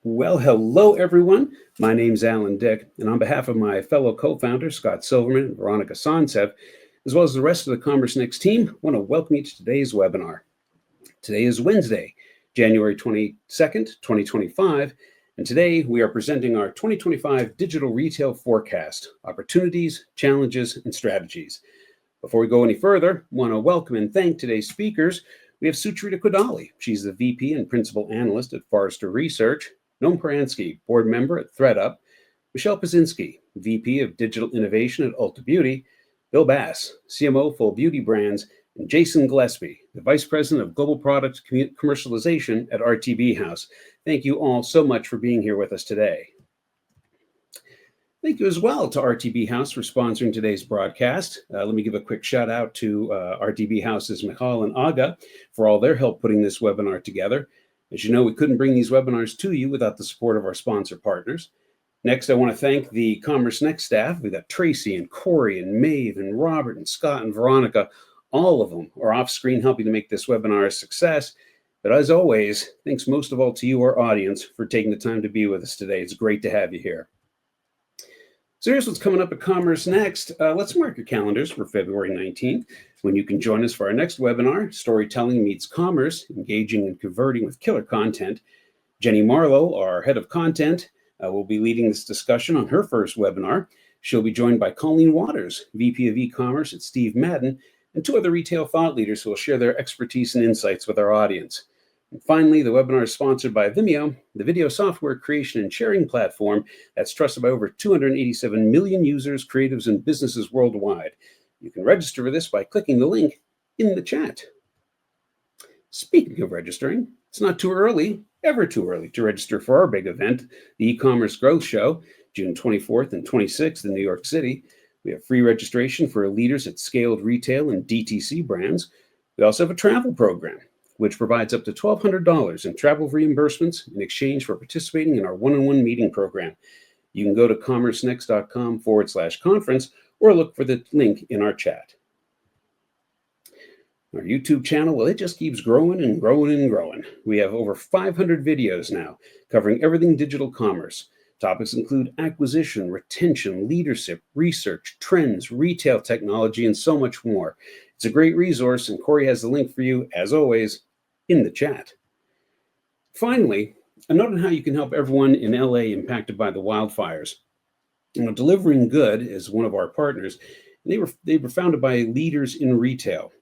Well, hello, everyone. My name's Alan Dick, and on behalf of my fellow co-founders, Scott Silverman and Veronica Sonsev, as well as the rest of the Commerce Next team, I want to welcome you to today's webinar. Today is Wednesday, January 22nd, 2025, and today we are presenting our 2025 Digital Retail Forecast, Opportunities, Challenges, and Strategies. Before we go any further, I want to welcome and thank today's speakers. We have Sucharita Kodali. She's the VP and Principal Analyst at Forrester Research. Noam Paransky, Board Member at ThreadUp. Michelle Pazinski, VP of Digital Innovation at Ulta Beauty. Bill Bass, CMO Full Beauty Brands. And Jason Gillespie, the Vice President of Global Product Commercialization at RTB House. Thank you all so much for being here with us today. Thank you as well to RTB House for sponsoring today's broadcast. Let me give a quick shout out to RTB House's Michal and Aga for all their help putting this webinar together. As you know, we couldn't bring these webinars to you without the support of our sponsor partners. Next, I want to thank the Commerce Next staff. We've got Tracy and Corey and Maeve and Robert and Scott and Veronica. All of them are off screen helping to make this webinar a success. But as always, thanks most of all to you, our audience, for taking the time to be with us today. It's great to have you here. So here's what's coming up at Commerce Next. Let's mark your calendars for February 19th, when you can join us for our next webinar, Storytelling Meets Commerce, Engaging and Converting with Killer Content. Jenny Marlowe, our head of content, will be leading this discussion on her first webinar. She'll be joined by Colleen Waters, VP of E-commerce at Steve Madden, and two other retail thought leaders who will share their expertise and insights with our audience. And finally, the webinar is sponsored by Vimeo, the video software creation and sharing platform that's trusted by over 287 million users, creatives, and businesses worldwide. You can register for this by clicking the link in the chat. Speaking of registering, it's not too early, ever too early, to register for our big event, the E-commerce Growth Show, June 24th and 26th in New York City. We have free registration for leaders at scaled retail and DTC brands. We also have a travel program, which provides up to $1,200 in travel reimbursements in exchange for participating in our one-on-one meeting program. You can go to commercenext.com/conference or look for the link in our chat. Our YouTube channel, well, it just keeps growing and growing and growing. We have over 500 videos now covering everything digital commerce. Topics include acquisition, retention, leadership, research, trends, retail technology, and so much more. It's a great resource, and Corey has the link for you, as always, in the chat. Finally, a note on how you can help everyone in LA impacted by the wildfires. Delivering Good is one of our partners. They were founded by leaders in retail,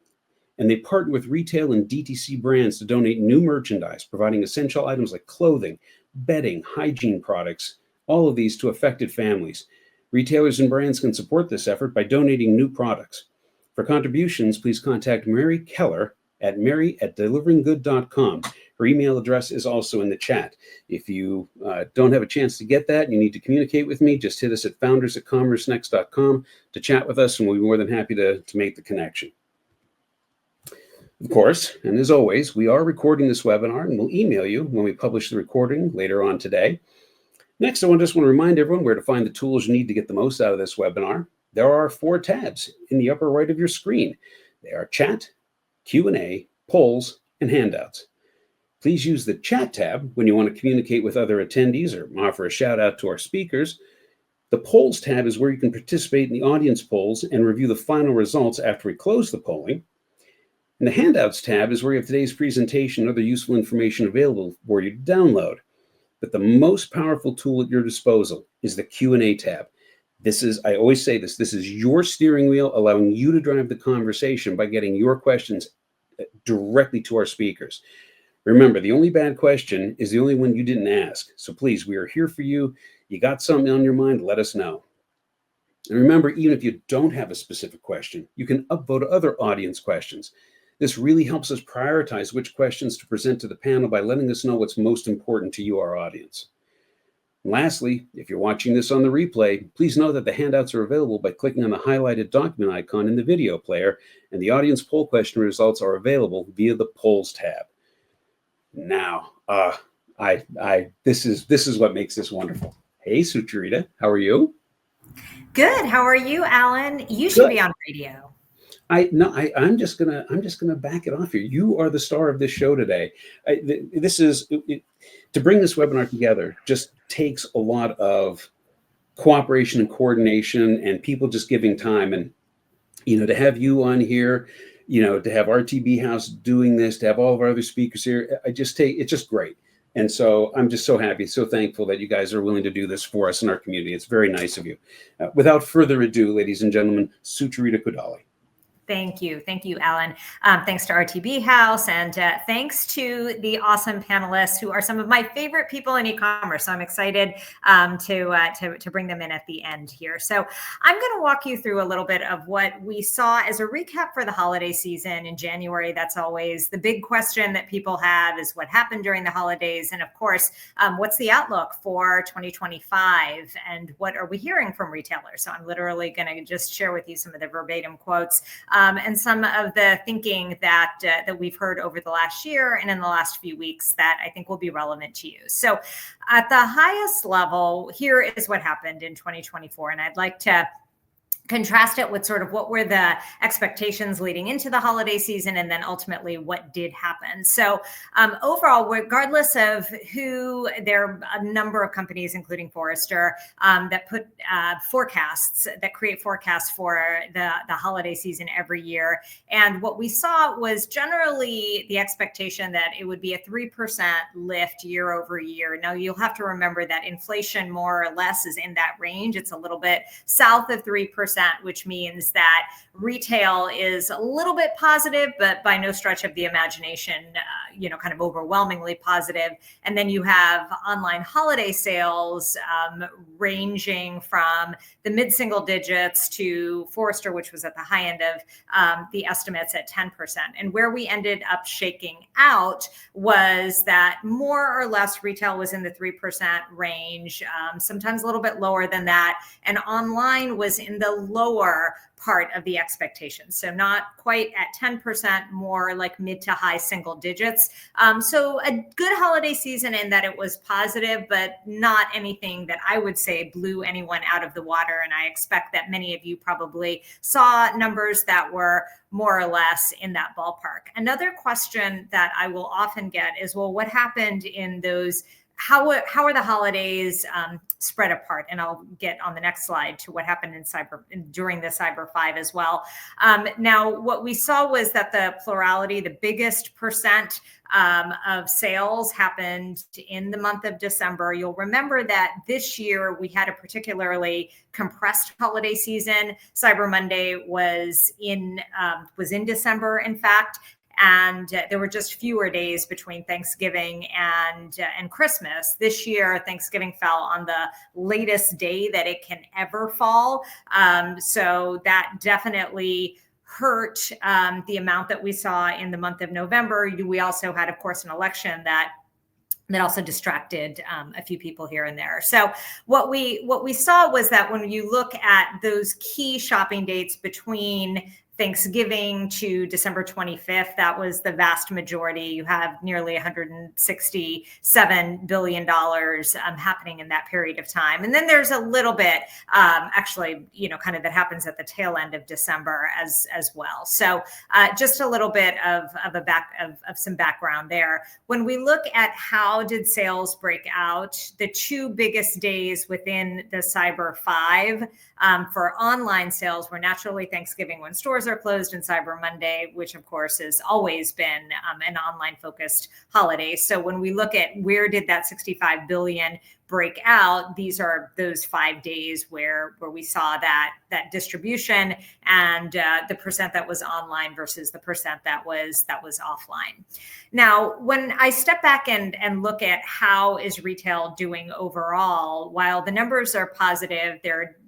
and they partner with retail and DTC brands to donate new merchandise, providing essential items like clothing, bedding, hygiene products, all of these to affected families. Retailers and brands can support this effort by donating new products. For contributions, please contact Mary Keller at mary@deliveringgood.com. Her email address is also in the chat. If you don't have a chance to get that and you need to communicate with me, just hit us at founders@commercenext.com to chat with us, and we'll be more than happy to make the connection. Of course, and as always, we are recording this webinar, and we'll email you when we publish the recording later on today. Next, I just want to remind everyone where to find the tools you need to get the most out of this webinar. There are 4 tabs in the upper right of your screen. They are Chat, Q&A, Polls, and Handouts. Please use the Chat tab when you want to communicate with other attendees or offer a shout out to our speakers. The Polls tab is where you can participate in the audience polls and review the final results after we close the polling. And the Handouts tab is where you have today's presentation and other useful information available for you to download. But the most powerful tool at your disposal is the Q&A tab. This is, I always say this is your steering wheel, allowing you to drive the conversation by getting your questions directly to our speakers. Remember, the only bad question is the only one you didn't ask. So please, we are here for you. You got something on your mind, let us know. And remember, even if you don't have a specific question, you can upvote other audience questions. This really helps us prioritize which questions to present to the panel by letting us know what's most important to you, our audience. And lastly, if you're watching this on the replay, please know that the handouts are available by clicking on the highlighted document icon in the video player, and the audience poll question results are available via the Polls tab. Now, this is what makes this wonderful. Hey, Sucharita, how are you? Good. How are you, Alan? You should be on radio. I'm just gonna back it off here. You are the star of this show today. This is to bring this webinar together. Just takes a lot of cooperation and coordination, and people just giving time. And to have you on here, to have RTB House doing this, to have all of our other speakers here, it's just great. And so I'm just so happy, so thankful that you guys are willing to do this for us in our community. It's very nice of you. Without further ado, ladies and gentlemen, Sucharita Kodali. Thank you. Thank you, Alan. Thanks to RTB House, and thanks to the awesome panelists who are some of my favorite people in e-commerce. So I'm excited to bring them in at the end here. So I'm going to walk you through a little bit of what we saw as a recap for the holiday season in January. That's always the big question that people have, is what happened during the holidays. And of course, what's the outlook for 2025, and what are we hearing from retailers? So I'm literally going to just share with you some of the verbatim quotes and some of the thinking that we've heard over the last year and in the last few weeks that I think will be relevant to you. So at the highest level, here is what happened in 2024. And I'd like to contrast it with sort of what were the expectations leading into the holiday season, and then ultimately what did happen. So overall, regardless of who, there are a number of companies, including Forrester, that put forecasts, that create forecasts for the holiday season every year. And what we saw was generally the expectation that it would be a 3% lift year over year. Now, you'll have to remember that inflation more or less is in that range. It's a little bit south of 3%. Which means that retail is a little bit positive, but by no stretch of the imagination, kind of overwhelmingly positive. And then you have online holiday sales ranging from the mid-single digits to Forrester, which was at the high end of the estimates at 10%. And where we ended up shaking out was that more or less retail was in the 3% range, sometimes a little bit lower than that. And online was in the lower part of the expectations. So not quite at 10%, more like mid to high single digits. So a good holiday season in that it was positive, but not anything that I would say blew anyone out of the water. And I expect that many of you probably saw numbers that were more or less in that ballpark. Another question that I will often get is, well, what happened in those? How are the holidays spread apart? And I'll get on the next slide to what happened during the Cyber 5 as well. Now, what we saw was that the plurality, the biggest percent of sales happened in the month of December. You'll remember that this year we had a particularly compressed holiday season. Cyber Monday was in December, in fact. And there were just fewer days between Thanksgiving and Christmas. This year, Thanksgiving fell on the latest day that it can ever fall. So that definitely hurt the amount that we saw in the month of November. We also had, of course, an election that also distracted a few people here and there. So what we saw was that when you look at those key shopping dates between Thanksgiving to December 25th, that was the vast majority. You have nearly $167 billion happening in that period of time. And then there's a little bit, actually, kind of that happens at the tail end of December as well. So just a little bit of some background there. When we look at how did sales break out, the two biggest days within the Cyber 5 for online sales were naturally Thanksgiving, when stores are closed, and Cyber Monday, which of course has always been an online focused holiday. So when we look at where did that 65 billion break out, these are those 5 days where we saw that distribution, and the percent that was online versus the percent that was offline. Now, when I step back and look at how is retail doing overall, while the numbers are positive,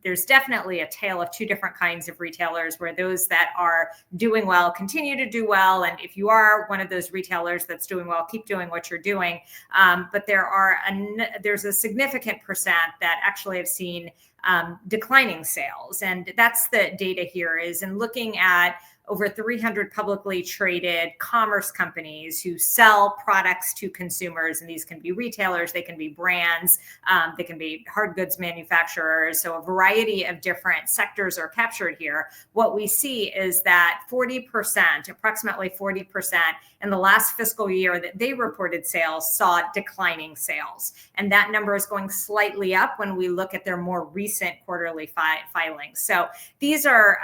there's definitely a tale of two different kinds of retailers, where those that are doing well continue to do well. And if you are one of those retailers that's doing well, keep doing what you're doing. But there's a significant percent that actually have seen declining sales. And that's the data here is in looking at over 300 publicly traded commerce companies who sell products to consumers. And these can be retailers, they can be brands, they can be hard goods manufacturers. So a variety of different sectors are captured here. What we see is that 40%, approximately 40% in the last fiscal year that they reported sales saw declining sales. And that number is going slightly up when we look at their more recent quarterly filings. So these are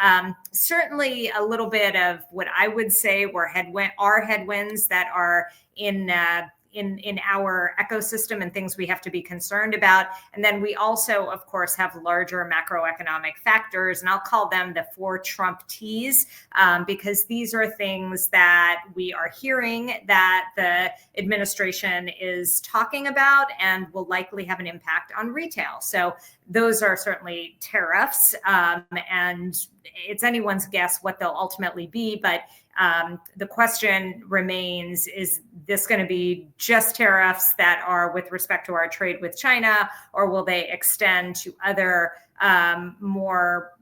certainly a little bit of what I would say were headwinds that are in our ecosystem and things we have to be concerned about. And then we also, of course, have larger macroeconomic factors, and I'll call them the 4 Trump T's, because these are things that we are hearing that the administration is talking about and will likely have an impact on retail. So those are certainly tariffs, and it's anyone's guess what they'll ultimately be, but the question remains, is this going to be just tariffs that are with respect to our trade with China, or will they extend to other more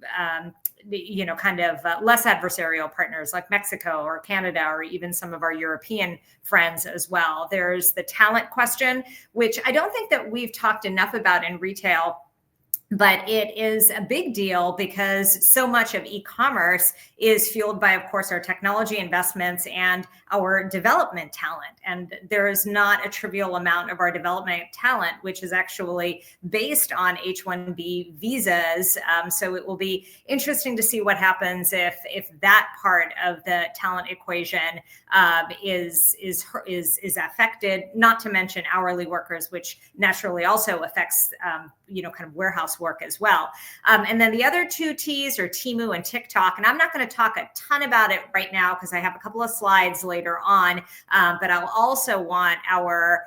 less adversarial partners like Mexico or Canada, or even some of our European friends as well? There's the talent question, which I don't think that we've talked enough about in retail, but it is a big deal because so much of e-commerce is fueled by, of course, our technology investments and our development talent. And there is not a trivial amount of our development talent, which is actually based on H-1B visas. So it will be interesting to see what happens if that part of the talent equation is affected, not to mention hourly workers, which naturally also affects kind of warehouse work as well. And then the other 2 T's are Temu and TikTok. And I'm not going to talk a ton about it right now because I have a couple of slides later on, but I'll also want our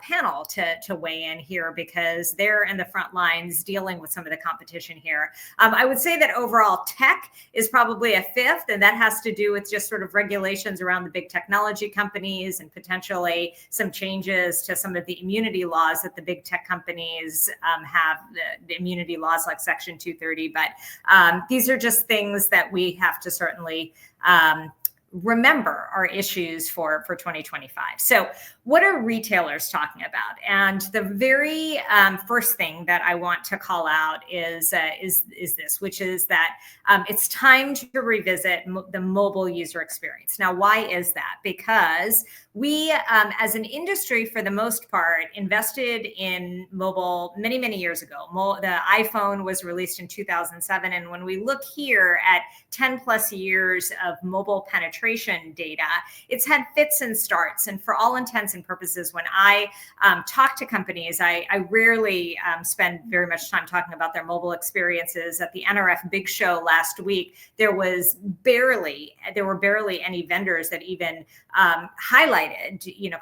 panel to weigh in here because they're in the front lines dealing with some of the competition here. I would say that overall tech is probably a 5th, and that has to do with just sort of regulations around the big technology companies and potentially some changes to some of the immunity laws that the big tech companies have, the immunity laws like Section 230. But these are just things that we have to certainly remember are issues for 2025. So what are retailers talking about? And the very first thing that I want to call out is this, which is that it's time to revisit the mobile user experience. Now, why is that? Because we, as an industry, for the most part, invested in mobile many, many years ago. The iPhone was released in 2007. And when we look here at 10 plus years of mobile penetration data, it's had fits and starts. And for all intents and purposes, when I talk to companies, I rarely spend very much time talking about their mobile experiences. At the NRF Big Show last week, there were barely any vendors that even highlighted,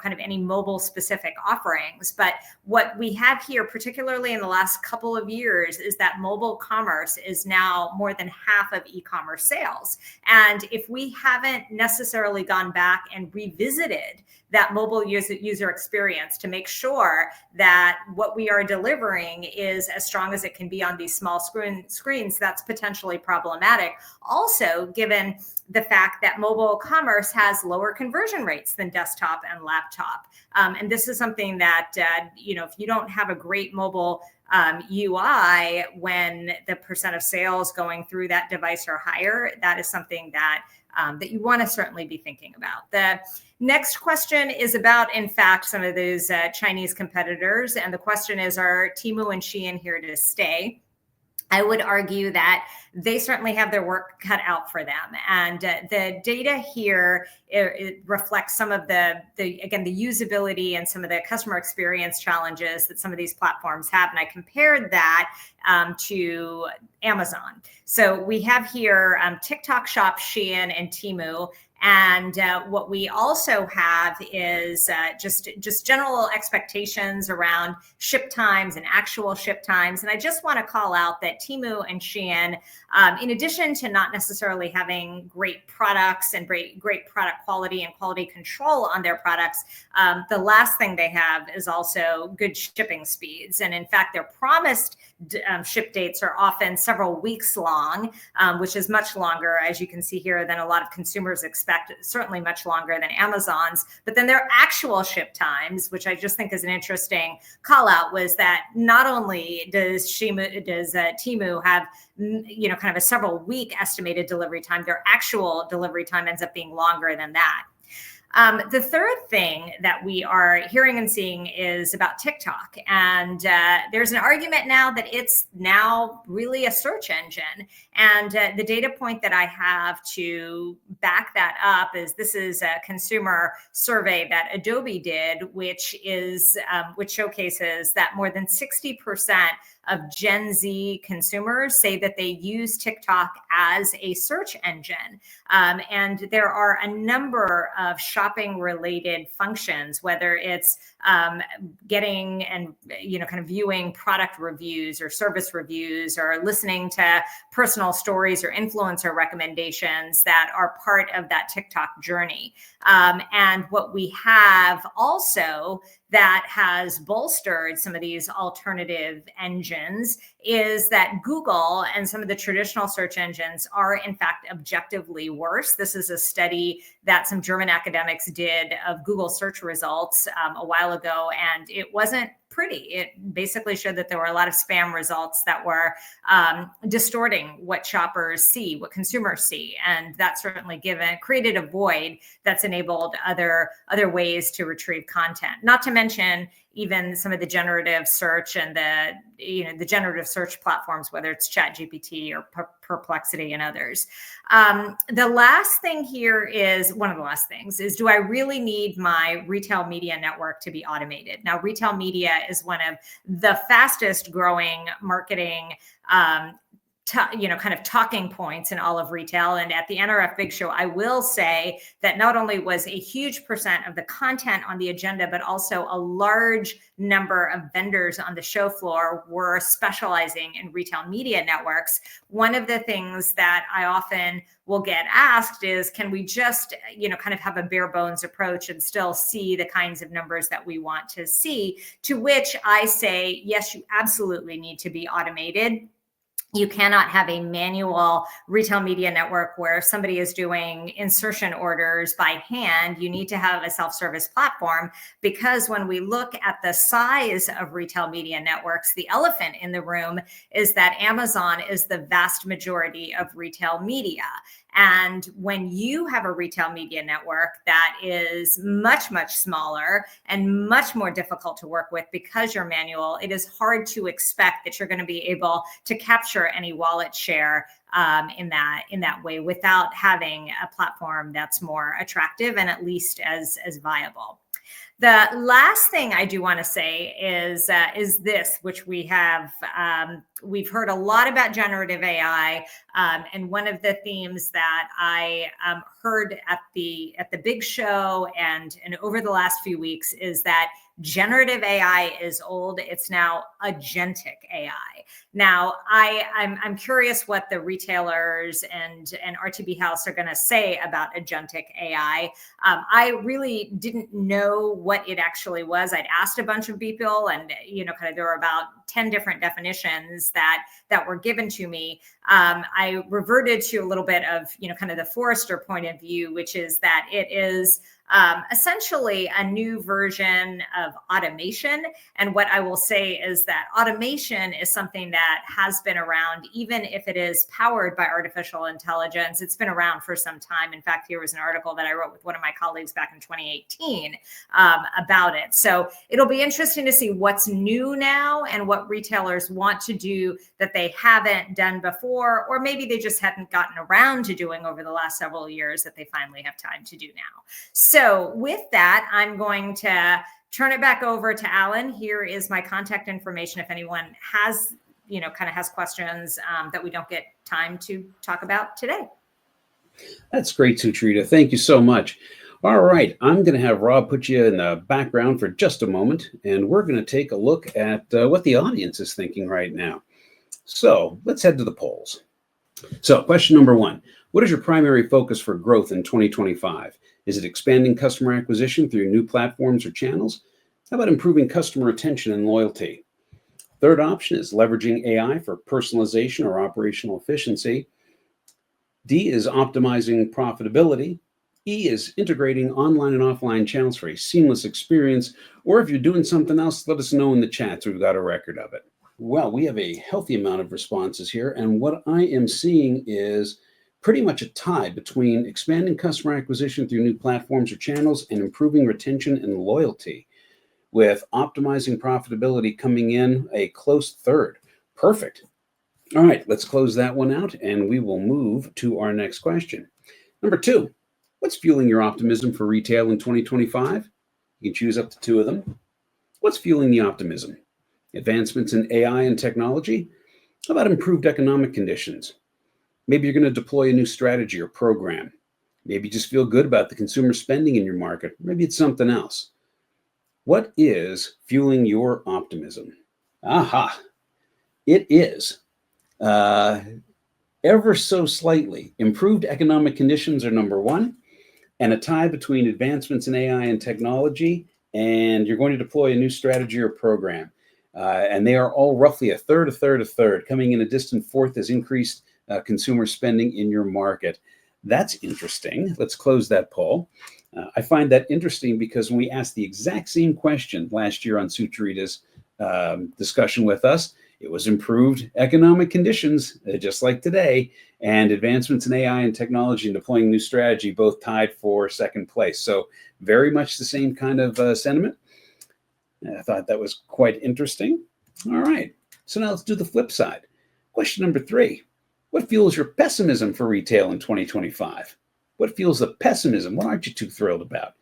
kind of any mobile specific offerings. But what we have here, particularly in the last couple of years, is that mobile commerce is now more than half of e-commerce sales. And if we haven't necessarily gone back and revisited that mobile user experience to make sure that what we are delivering is as strong as it can be on these small screens, that's potentially problematic. Also, given the fact that mobile commerce has lower conversion rates than desktop and laptop. And this is something that, if you don't have a great mobile UI when the percent of sales going through that device are higher, that is something that you want to certainly be thinking about. The next question is about, in fact, some of those Chinese competitors. And the question is, are Temu and Shein here to stay? I would argue that they certainly have their work cut out for them. And the data here, it reflects some of the usability and some of the customer experience challenges that some of these platforms have. And I compared that to Amazon. So we have here TikTok Shop, Shein, and Temu. And what we also have is just general expectations around ship times and actual ship times. And I just want to call out that Temu and Shein, in addition to not necessarily having great products and great product quality and quality control on their products, the last thing they have is also good shipping speeds. And in fact, their promised ship dates are often several weeks long, which is much longer, as you can see here, than a lot of consumers expect, certainly much longer than Amazon's. But then their actual ship times, which I just think is an interesting call out, was that not only does Temu have kind of a several week estimated delivery time, their actual delivery time ends up being longer than that. The third thing that we are hearing and seeing is about TikTok. And there's an argument now that it's now really a search engine. And the data point that I have to back that up is this is a consumer survey that Adobe did, which showcases that more than 60% of Gen Z consumers say that they use TikTok as a search engine. And there are a number of shopping related functions, whether it's getting and kind of viewing product reviews or service reviews, or listening to personal stories or influencer recommendations that are part of that TikTok journey. And what we have also that has bolstered some of these alternative engines is that Google and some of the traditional search engines are in fact objectively worse. This is a study that some German academics did of Google search results a while ago, and it wasn't pretty. It basically showed that there were a lot of spam results that were distorting what shoppers see, what consumers see. And that certainly created a void that's enabled other ways to retrieve content. Not to mention even some of the generative search and the generative search platforms, whether it's ChatGPT or Perplexity and others. The last thing here is, one of the last things is, do I really need my retail media network to be automated? Now, retail media is one of the fastest growing marketing kind of talking points in all of retail. And at the NRF Big Show, I will say that not only was a huge percent of the content on the agenda, but also a large number of vendors on the show floor were specializing in retail media networks. One of the things that I often will get asked is, can we just, kind of have a bare bones approach and still see the kinds of numbers that we want to see? To which I say, yes, you absolutely need to be automated. You cannot have a manual retail media network where somebody is doing insertion orders by hand. You need to have a self-service platform, because when we look at the size of retail media networks, the elephant in the room is that Amazon is the vast majority of retail media. And when you have a retail media network that is much, much smaller and much more difficult to work with because you're manual, it is hard to expect that you're going to be able to capture any wallet share in that way without having a platform that's more attractive and at least as viable. The last thing I do want to say is this, which we've heard a lot about generative AI, and one of the themes that I heard at the Big Show and over the last few weeks is that generative AI is old. It's now agentic AI. Now, I'm curious what the retailers and RTB House are going to say about agentic AI. I really didn't know what it actually was. I'd asked a bunch of people, and kind of there were about 10 different definitions that were given to me. I reverted to a little bit of kind of the Forrester point of view, which is that it is essentially a new version of automation. And what I will say is that automation is something that has been around, even if it is powered by artificial intelligence. It's been around for some time. In fact, here was an article that I wrote with one of my colleagues back in 2018 about it. So it'll be interesting to see what's new now and what retailers want to do that they haven't done before, or maybe they just hadn't gotten around to doing over the last several years that they finally have time to do now. So with that, I'm going to turn it back over to Alan. Here is my contact information if anyone has, kind of has questions that we don't get time to talk about today. That's great, Sucharita. Thank you so much. All right, I'm going to have Rob put you in the background for just a moment, and we're going to take a look at what the audience is thinking right now. So let's head to the polls. So question number 1, what is your primary focus for growth in 2025? Is it expanding customer acquisition through new platforms or channels? How about improving customer retention and loyalty? Third option is leveraging AI for personalization or operational efficiency. D is optimizing profitability. E is integrating online and offline channels for a seamless experience. Or if you're doing something else, let us know in the chat so we've got a record of it. Well, we have a healthy amount of responses here, and what I am seeing is pretty much a tie between expanding customer acquisition through new platforms or channels and improving retention and loyalty, with optimizing profitability coming in a close third. Perfect. All right, let's close that one out, and we will move to our next question. Number 2, what's fueling your optimism for retail in 2025? You can choose up to 2 of them. What's fueling the optimism? Advancements in AI and technology? How about improved economic conditions? Maybe you're going to deploy a new strategy or program. Maybe you just feel good about the consumer spending in your market. Maybe it's something else. What is fueling your optimism? Aha, it is ever so slightly improved economic conditions are number 1, and a tie between advancements in AI and technology, and you're going to deploy a new strategy or program. And they are all roughly a third. Coming in a distant fourth is increased consumer spending in your market. That's interesting. Let's close that poll. I find that interesting because when we asked the exact same question last year on Sucharita's discussion with us, it was improved economic conditions, just like today, and advancements in AI and technology and deploying new strategy, both tied for second place. So very much the same kind of sentiment. I thought that was quite interesting. All right, so now let's do the flip side. Question number 3, what fuels your pessimism for retail in 2025? What fuels the pessimism? What aren't you too thrilled about?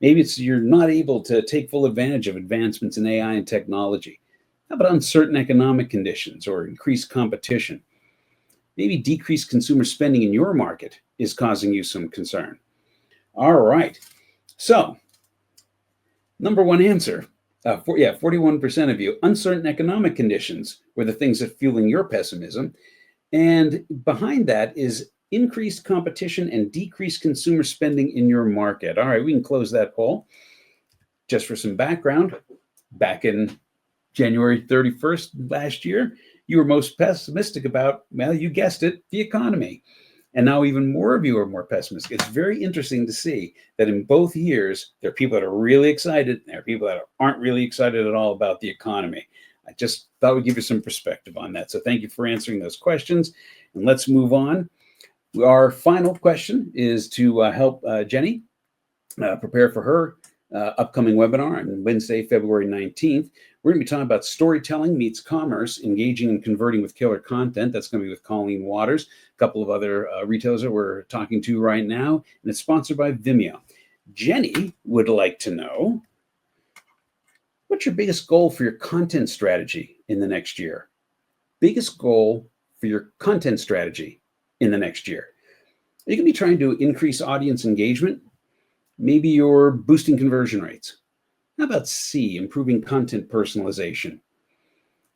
Maybe it's you're not able to take full advantage of advancements in AI and technology. How about uncertain economic conditions or increased competition? Maybe decreased consumer spending in your market is causing you some concern. All right, so number 1 answer, 41% of you, uncertain economic conditions were the things that fueling your pessimism. And behind that is increased competition and decreased consumer spending in your market. All right, we can close that poll. Just for some background, back in January 31st last year, you were most pessimistic about, well, you guessed it, the economy. And now even more of you are more pessimistic. It's very interesting to see that in both years, there are people that are really excited, and there are people that aren't really excited at all about the economy. I just thought we'd give you some perspective on that. So thank you for answering those questions. And let's move on. Our final question is to help Jenny prepare for her upcoming webinar on Wednesday, February 19th. We're going to be talking about storytelling meets commerce, engaging and converting with killer content. That's going to be with Colleen Waters, a couple of other retailers that we're talking to right now, and it's sponsored by Vimeo. Jenny would like to know, what's your biggest goal for your content strategy in the next year? Biggest goal for your content strategy in the next year. You can be trying to increase audience engagement. Maybe you're boosting conversion rates. How about C, improving content personalization?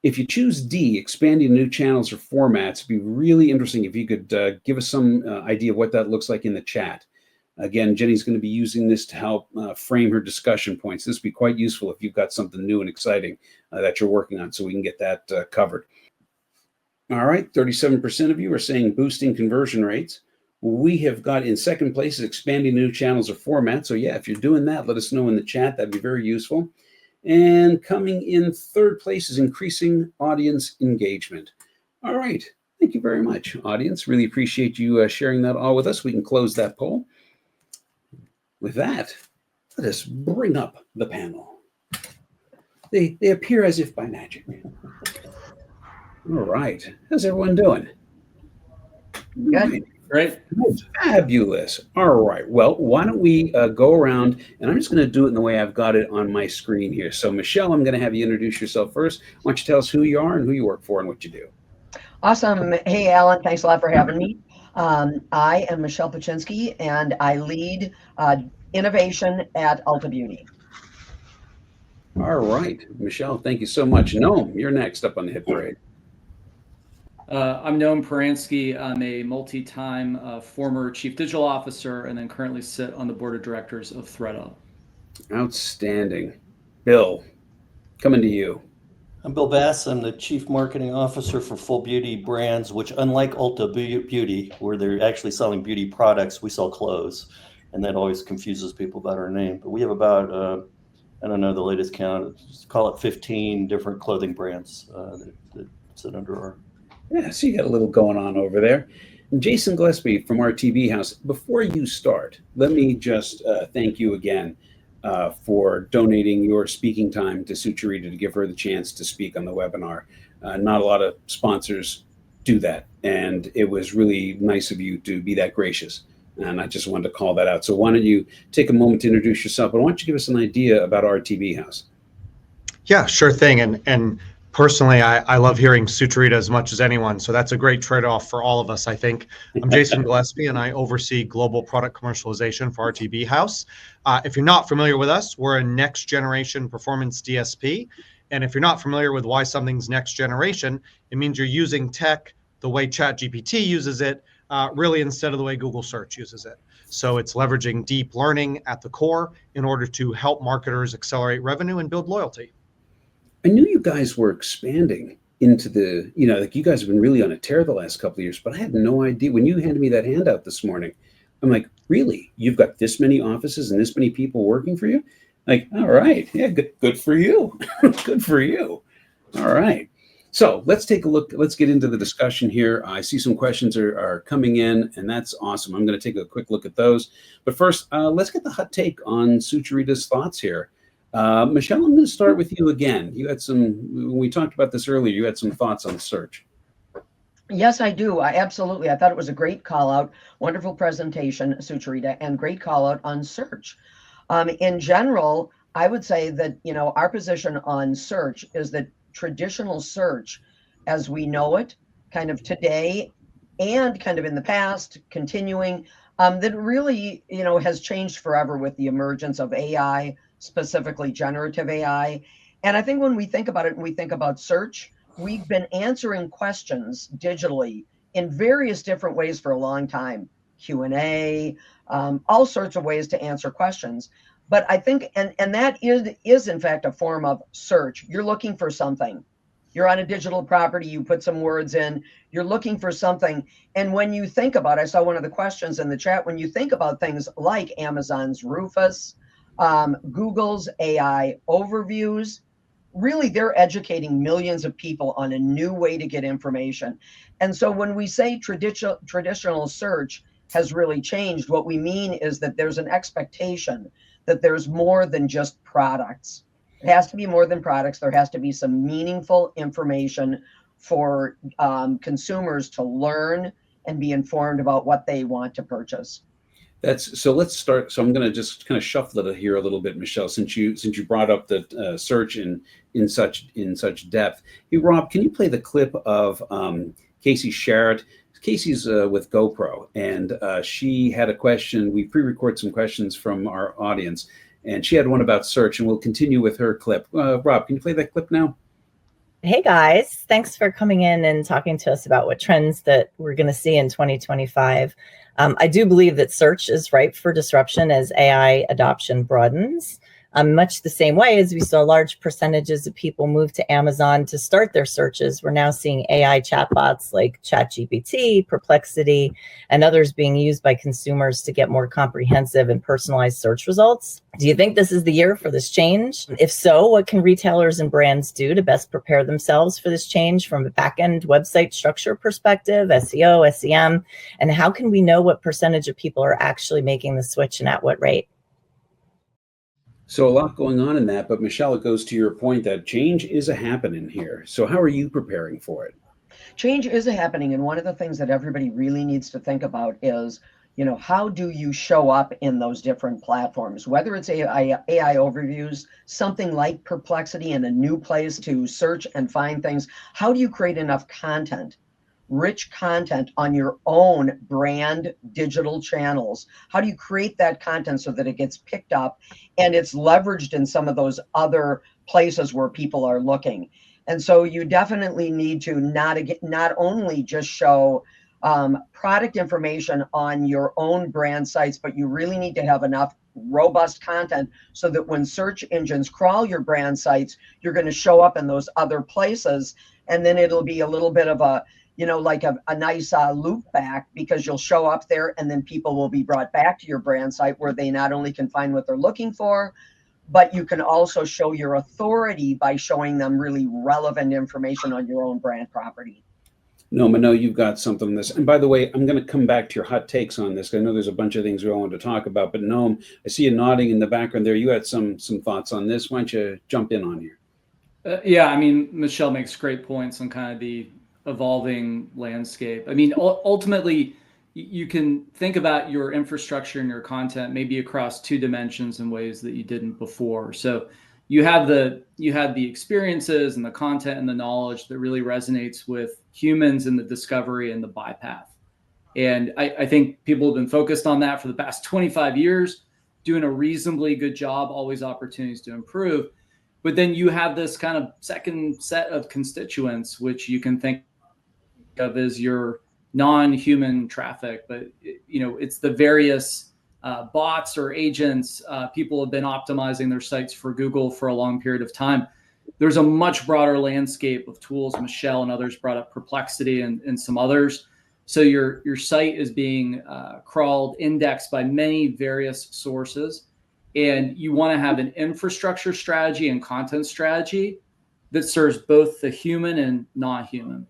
If you choose D, expanding new channels or formats, it'd be really interesting if you could give us some idea of what that looks like in the chat. Again, Jenny's going to be using this to help frame her discussion points. This would be quite useful if you've got something new and exciting that you're working on, so we can get that covered. All right, 37% of you are saying boosting conversion rates. We have got in second place is expanding new channels or formats. So yeah, if you're doing that, let us know in the chat. That'd be very useful. And coming in third place is increasing audience engagement. All right, thank you very much, audience. Really appreciate you sharing that all with us. We can close that poll. With that, let us bring up the panel. They appear as if by magic. All right, how's everyone doing? Good. Great. Fabulous. All right. Well, why don't we go around, and I'm just going to do it in the way I've got it on my screen here. So, Michelle, I'm going to have you introduce yourself first. Why don't you tell us who you are and who you work for and what you do? Awesome. Hey, Alan, thanks a lot for having me. I am Michelle Paczynski, and I lead innovation at Ulta Beauty. All right. Michelle, thank you so much. Noam, you're next up on the hit parade. I'm Noam Paransky. I'm a multi-time former chief digital officer and then currently sit on the board of directors of ThreadUp. Outstanding. Bill, coming to you. I'm Bill Bass. I'm the Chief Marketing Officer for Full Beauty Brands, which unlike Ulta Beauty, where they're actually selling beauty products, we sell clothes. And that always confuses people about our name. But we have about, I don't know the latest count, just call it 15 different clothing brands that sit under our. Yeah, so you got a little going on over there. And Jason Gillespie from our TV house, before you start, let me just thank you again for donating your speaking time to Sucharita to give her the chance to speak on the webinar. Not a lot of sponsors do that, and it was really nice of you to be that gracious. And I just wanted to call that out. So why don't you take a moment to introduce yourself, but why don't you give us an idea about our TV house? Yeah, sure thing. And personally, I love hearing Sucharita as much as anyone. So that's a great trade-off for all of us, I think. I'm Jason Gillespie, and I oversee global product commercialization for RTB House. If you're not familiar with us, we're a next generation performance DSP. And if you're not familiar with why something's next generation, it means you're using tech the way ChatGPT uses it, really instead of the way Google search uses it. So it's leveraging deep learning at the core in order to help marketers accelerate revenue and build loyalty. I knew you guys were expanding into the, like you guys have been really on a tear the last couple of years, but I had no idea. When you handed me that handout this morning, I'm like, really? You've got this many offices and this many people working for you? Like, all right. Yeah, good for you. Good for you. All right. So let's take a look. Let's get into the discussion here. I see some questions are coming in, and that's awesome. I'm going to take a quick look at those. But first, let's get the hot take on Sucharita's thoughts here. Michelle, I'm going to start with you again. You had when we talked about this earlier, you had some thoughts on search. Yes, I do. Absolutely. I thought it was a great call out. Wonderful presentation, Sucharita, and great call out on search. In general, I would say that, our position on search is that traditional search as we know it, kind of today and kind of in the past, continuing, that really, has changed forever with the emergence of AI, specifically generative AI. And I think when we think about it and we think about search, we've been answering questions digitally in various different ways for a long time. Q&A, all sorts of ways to answer questions. But I think, and that is in fact a form of search. You're looking for something. You're on a digital property, you put some words in, you're looking for something. And when you think about, I saw one of the questions in the chat, when you think about things like Amazon's Rufus, Google's AI overviews, really they're educating millions of people on a new way to get information. And so when we say traditional search has really changed, what we mean is that there's an expectation that there's more than just products. It has to be more than products. There has to be some meaningful information for consumers to learn and be informed about what they want to purchase. So let's start. So I'm going to just kind of shuffle it here a little bit, Michelle, since you brought up the search in such depth. Hey, Rob, can you play the clip of Casey Sharrett? Casey's with GoPro, and she had a question. We pre-record some questions from our audience, and she had one about search, and we'll continue with her clip. Rob, can you play that clip now? Hey guys, thanks for coming in and talking to us about what trends that we're going to see in 2025. I do believe that search is ripe for disruption as AI adoption broadens. Much the same way as we saw large percentages of people move to Amazon to start their searches, we're now seeing AI chatbots like ChatGPT, Perplexity, and others being used by consumers to get more comprehensive and personalized search results. Do you think this is the year for this change? If so, what can retailers and brands do to best prepare themselves for this change from a back-end website structure perspective, SEO, SEM, and how can we know what percentage of people are actually making the switch and at what rate? So a lot going on in that, but Michelle, it goes to your point that change is a happening here. So how are you preparing for it? Change is a happening, and one of the things that everybody really needs to think about is, how do you show up in those different platforms? Whether it's AI overviews, something like Perplexity, and a new place to search and find things. How do you create enough content? Rich content on your own brand digital channels? How do you create that content so that it gets picked up and it's leveraged in some of those other places where people are looking? And so you definitely need to not only just show product information on your own brand sites, but you really need to have enough robust content so that when search engines crawl your brand sites, you're going to show up in those other places. And then it'll be a little bit of a, like a nice loop back, because you'll show up there and then people will be brought back to your brand site where they not only can find what they're looking for, but you can also show your authority by showing them really relevant information on your own brand property. Noam, I know you've got something on this. And by the way, I'm going to come back to your hot takes on this. I know there's a bunch of things we all want to talk about, but Noam, I see you nodding in the background there. You had some thoughts on this. Why don't you jump in on here? Yeah, I mean, Michelle makes great points on kind of the evolving landscape. I mean, ultimately, you can think about your infrastructure and your content maybe across two dimensions in ways that you didn't before. So you have the experiences and the content and the knowledge that really resonates with humans in the discovery and the buy path. And I think people have been focused on that for the past 25 years, doing a reasonably good job, always opportunities to improve. But then you have this kind of second set of constituents, which you can think of as your non-human traffic, but it's the various bots or agents. People have been optimizing their sites for Google for a long period of time. There's a much broader landscape of tools. Michelle and others brought up Perplexity and some others. So your site is being crawled, indexed by many various sources, and you want to have an infrastructure strategy and content strategy that serves both the human and non-human.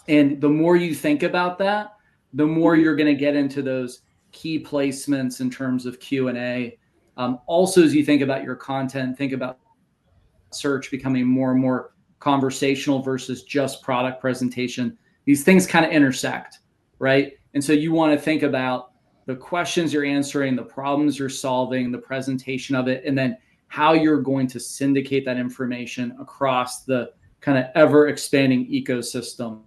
And the more you think about that, the more you're going to get into those key placements in terms of Q&A. Also, as you think about your content, think about search becoming more and more conversational versus just product presentation. These things kind of intersect, right? And so you want to think about the questions you're answering, the problems you're solving, the presentation of it, and then how you're going to syndicate that information across the kind of ever expanding ecosystem.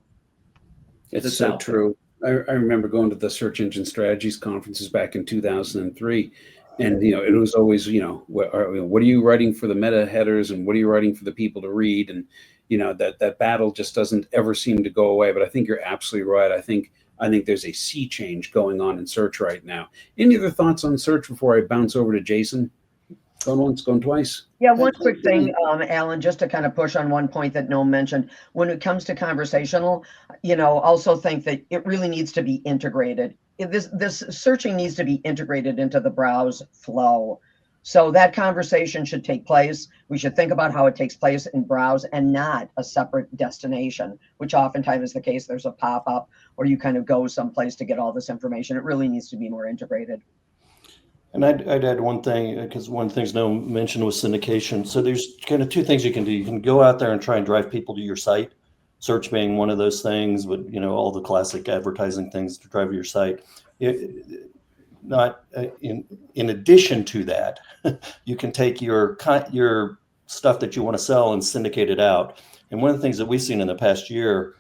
It's so true. I remember going to the search engine strategies conferences back in 2003. And, it was always, what are you writing for the meta headers and what are you writing for the people to read? And, that battle just doesn't ever seem to go away. But I think you're absolutely right. I think there's a sea change going on in search right now. Any other thoughts on search before I bounce over to Jason? Going once, going twice. Yeah, one quick thing, Alan, just to kind of push on one point that Noam mentioned. When it comes to conversational, also think that it really needs to be integrated. This searching needs to be integrated into the browse flow. So that conversation should take place. We should think about how it takes place in browse and not a separate destination, which oftentimes is the case. There's a pop-up or you kind of go someplace to get all this information. It really needs to be more integrated. And I'd add one thing, because one of the things Noam mentioned was syndication. So there's kind of two things you can do. You can go out there and try and drive people to your site, search being one of those things, but all the classic advertising things to drive to your site. In addition to that, you can take your stuff that you want to sell and syndicate it out. And one of the things that we've seen in the past year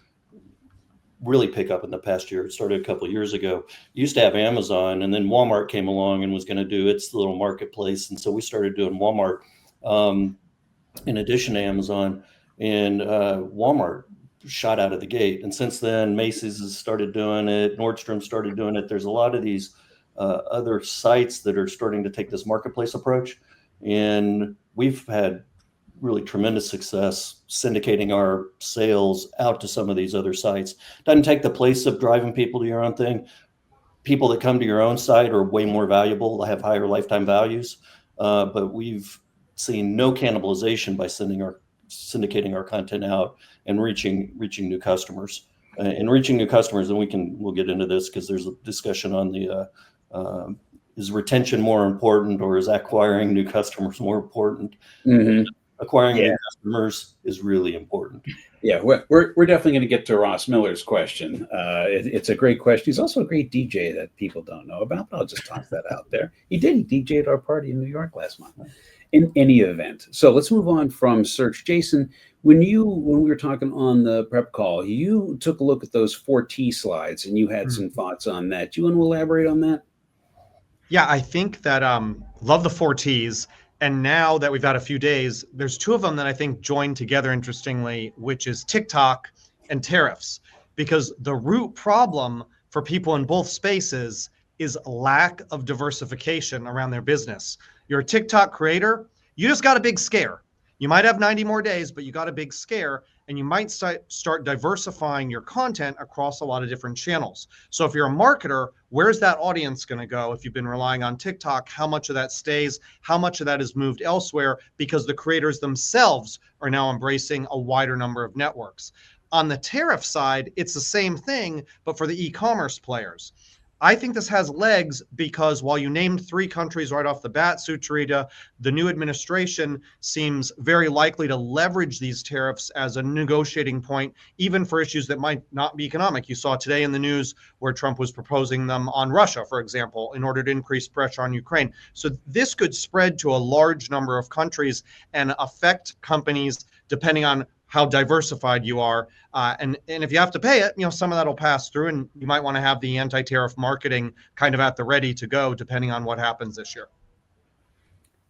really pick up in the past year. It started a couple of years ago. You used to have Amazon, and then Walmart came along and was going to do its little marketplace. And so we started doing Walmart in addition to Amazon, and Walmart shot out of the gate. And since then, Macy's has started doing it. Nordstrom started doing it. There's a lot of these other sites that are starting to take this marketplace approach. And we've had really tremendous success syndicating our sales out to some of these other sites. Doesn't take the place of driving people to your own thing. People that come to your own site are way more valuable. They have higher lifetime values. But we've seen no cannibalization by syndicating our content out and reaching new customers. And reaching new customers, and we'll get into this because there's a discussion on the is retention more important or is acquiring new customers more important? Mm-hmm. Acquiring new customers is really important. Yeah, we're definitely going to get to Ross Miller's question. It's a great question. He's also a great DJ that people don't know about. I'll just toss that out there. He DJ'd our party in New York last month. In any event, so let's move on from search. Jason, when we were talking on the prep call, you took a look at those 4T slides and you had some thoughts on that. Do you want to elaborate on that? Yeah, I think that love the 4Ts. And now that we've had a few days, there's two of them that I think join together interestingly, which is TikTok and tariffs, because the root problem for people in both spaces is lack of diversification around their business. You're a TikTok creator, you just got a big scare. You might have 90 more days, but you got a big scare, and you might start diversifying your content across a lot of different channels. So if you're a marketer, where's that audience going to go? If you've been relying on TikTok, how much of that stays? How much of that is moved elsewhere? Because the creators themselves are now embracing a wider number of networks. On the tariff side, it's the same thing, but for the e-commerce players. I think this has legs because while you named 3 countries right off the bat, Sucharita, the new administration seems very likely to leverage these tariffs as a negotiating point, even for issues that might not be economic. You saw today in the news where Trump was proposing them on Russia, for example, in order to increase pressure on Ukraine. So this could spread to a large number of countries and affect companies depending on how diversified you are. And if you have to pay it, some of that will pass through, and you might want to have the anti-tariff marketing kind of at the ready to go, depending on what happens this year.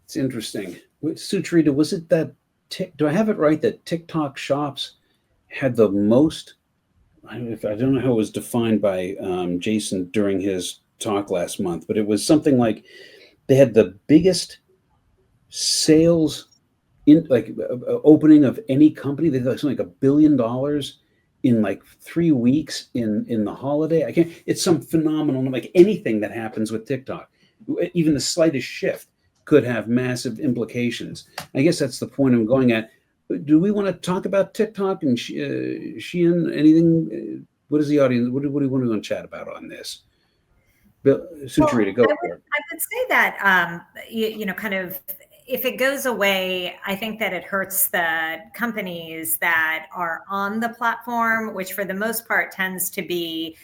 It's interesting. Sucharita, was it that, do I have it right, that TikTok shops had the most, I don't know how it was defined by Jason during his talk last month, but it was something like they had the biggest sales in opening of any company. They had something like $1 billion in like 3 weeks in the holiday. It's some phenomenal, like anything that happens with TikTok, even the slightest shift could have massive implications. I guess that's the point I'm going at. Do we want to talk about TikTok and Sheehan? Anything? What is the audience? What do we want to chat about on this? Sucharita, go for it. I would say that kind of, if it goes away, I think that it hurts the companies that are on the platform, which for the most part tends to be,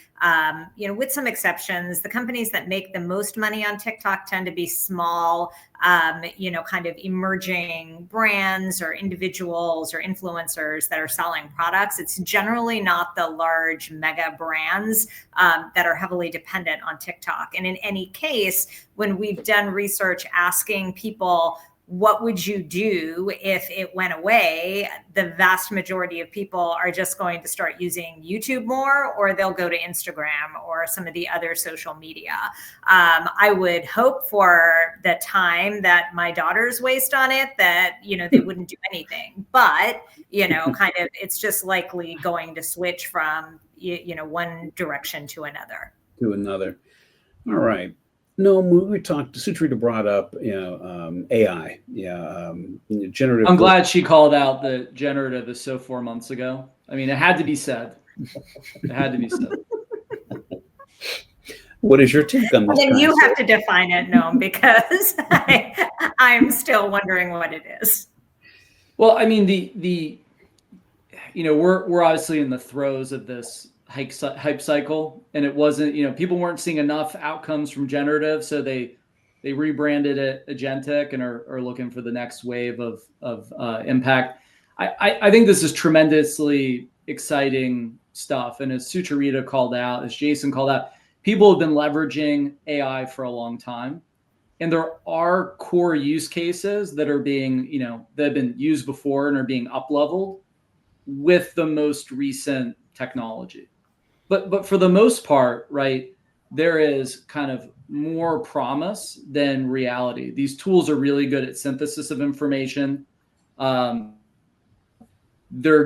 with some exceptions, the companies that make the most money on TikTok tend to be small, kind of emerging brands or individuals or influencers that are selling products. It's generally not the large mega brands that are heavily dependent on TikTok. And in any case, when we've done research asking people, what would you do if it went away? The vast majority of people are just going to start using YouTube more, or they'll go to Instagram or some of the other social media. I would hope for the time that my daughters waste on it that, they wouldn't do anything. But, kind of, it's just likely going to switch from, one direction to another. All right. No, we talked. Sucharita brought up, AI. Generative. I'm glad she called out the generative as so 4 months ago. I mean, it had to be said. It had to be said. What is your take on this? Then you have to define it, Noam, because I'm still wondering what it is. Well, I mean, we're obviously in the throes of this hype cycle, and it wasn't, people weren't seeing enough outcomes from generative, so they rebranded it agentic and are looking for the next wave of impact. I think this is tremendously exciting stuff, and as Sucharita called out, as Jason called out, people have been leveraging AI for a long time, and there are core use cases that are being, that have been used before and are being up-leveled with the most recent technology. But for the most part, right, there is kind of more promise than reality. These tools are really good at synthesis of information. They're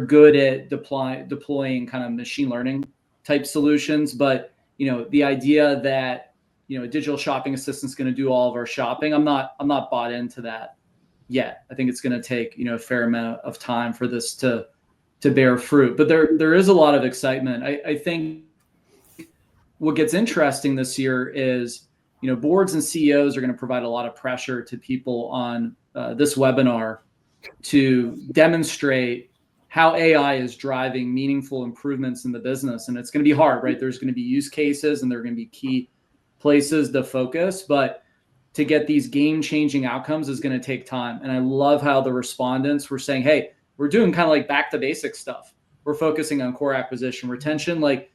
good at deploying kind of machine learning type solutions. But, the idea that, a digital shopping assistant is going to do all of our shopping, I'm not bought into that yet. I think it's going to take, a fair amount of time for this to bear fruit. But there is a lot of excitement. I think what gets interesting this year is, boards and CEOs are going to provide a lot of pressure to people on this webinar to demonstrate how AI is driving meaningful improvements in the business. And it's going to be hard, right? There's going to be use cases and there are going to be key places to focus, but to get these game-changing outcomes is going to take time. And I love how the respondents were saying, hey, we're doing kind of like back to basics stuff. We're focusing on core acquisition retention. Like,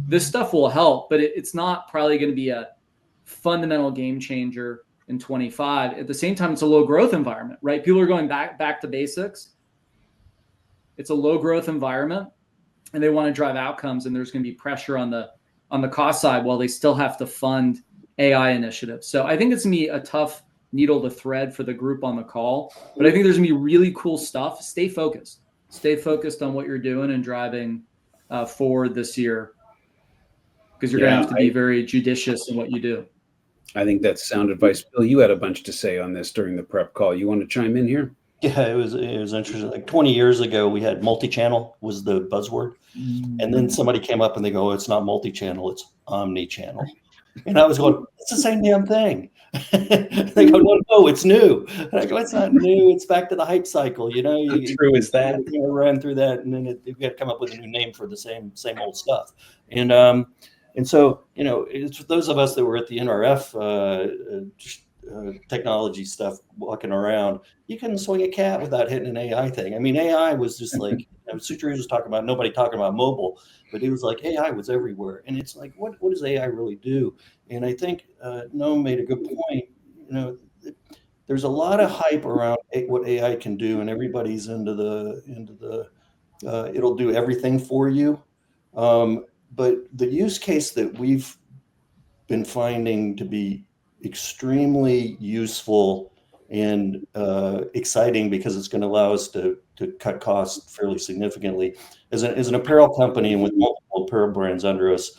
this stuff will help, but it's not probably going to be a fundamental game changer in 25. At the same time, it's a low growth environment, right? People are going back to basics. It's a low growth environment and they want to drive outcomes, and there's going to be pressure on the cost side while they still have to fund AI initiatives. So I think it's going to be a tough needle to thread for the group on the call, but I think there's going to be really cool stuff. Stay focused. Stay focused on what you're doing and driving forward this year, because you're going to have to be very judicious in what you do. I think that's sound advice. Bill, you had a bunch to say on this during the prep call. You want to chime in here? Yeah, it was interesting. Like 20 years ago, we had multi-channel was the buzzword. And then somebody came up and they go, oh, it's not multi-channel, it's omni-channel. And I was going, it's the same damn thing. They go, no, it's new. And I go, it's not new. It's back to the hype cycle. You know, How true is that? You ran through that, and then you got to come up with a new name for the same old stuff. And so, you know, it's for those of us that were at the NRF technology stuff walking around, you couldn't swing a cat without hitting an AI thing. I mean, AI was just like, Sucharita was talking about, nobody talking about mobile, but it was like AI was everywhere. And it's like, what does AI really do? And I think Noam made a good point. You know, there's a lot of hype around what AI can do, and everybody's into the it'll do everything for you. But the use case that we've been finding to be extremely useful and exciting, because it's going to allow us to cut costs fairly significantly. As an apparel company and with multiple apparel brands under us,